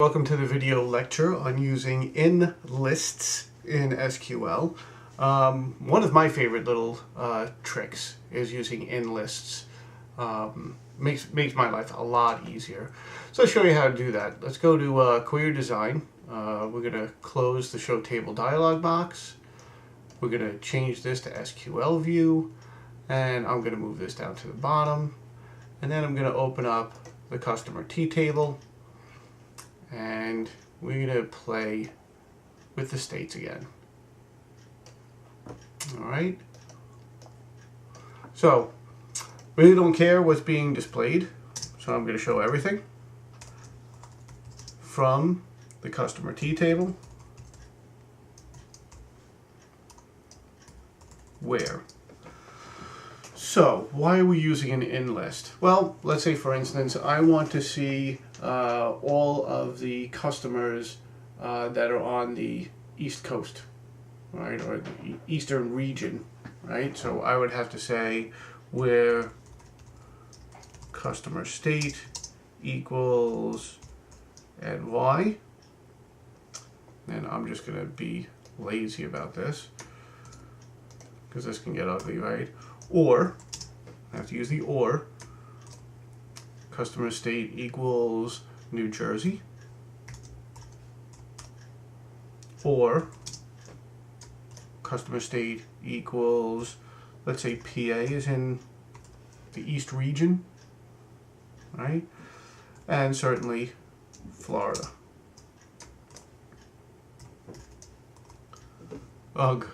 Welcome to the video lecture on using in lists in SQL. One of my favorite little tricks is using in lists. Makes my life a lot easier. So I'll show you how to do that. Let's go to Query Design. We're going to close the Show Table dialog box. We're going to change this to SQL View, and I'm going to move this down to the bottom. And then I'm going to open up the Customer T table. And we're going to play with the states again. Alright. So, really don't care what's being displayed. So I'm going to show everything from the customer T table. Where? So, why are we using an in list? Well, let's say for instance, I want to see all of the customers that are on the East Coast, right, or the Eastern region, right? So I would have to say where customer state equals NY, and I'm just going to be lazy about this because this can get ugly, right? Or, I have to use the or, customer state equals New Jersey, or customer state equals, let's say PA is in the East region, right? And certainly Florida. Ugh,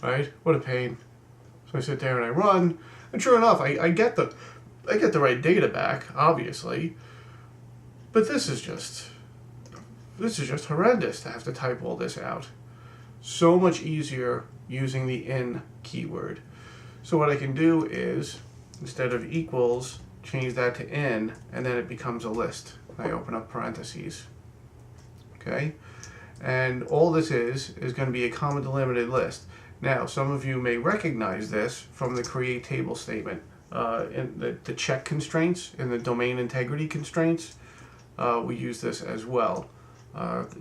right? What a pain. So I sit there and I run, and sure enough, I get the right data back, obviously, but this is just horrendous to have to type all this out. So much easier using the in keyword. So what I can do is, instead of equals, change that to in, and then it becomes a list. I open up parentheses. Okay? And all this is going to be a comma delimited list. Now, some of you may recognize this from the create table statement. In the check constraints, in the domain integrity constraints, we use this as well.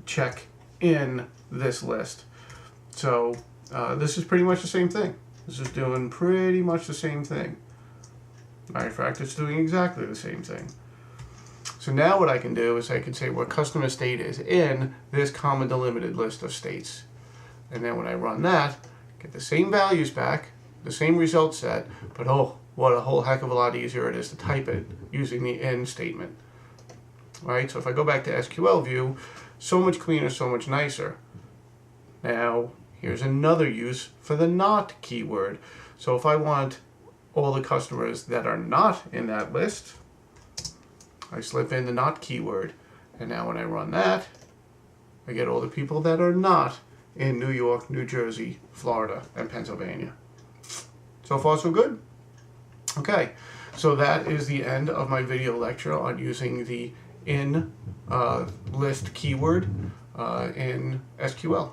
Check in this list. So this is pretty much the same thing. This is doing pretty much the same thing. Matter of fact, it's doing exactly the same thing. So now what I can do is I can say what customer state is in this comma delimited list of states. And then when I run that, get the same values back, the same result set, but oh, what a whole heck of a lot easier it is to type it using the in statement. Right? So if I go back to SQL View, so much cleaner, so much nicer. Now, here's another use for the not keyword. So if I want all the customers that are not in that list, I slip in the not keyword. And now when I run that, I get all the people that are not in New York, New Jersey, Florida, and Pennsylvania. So far, so good. Okay, so that is the end of my video lecture on using the in list keyword in SQL.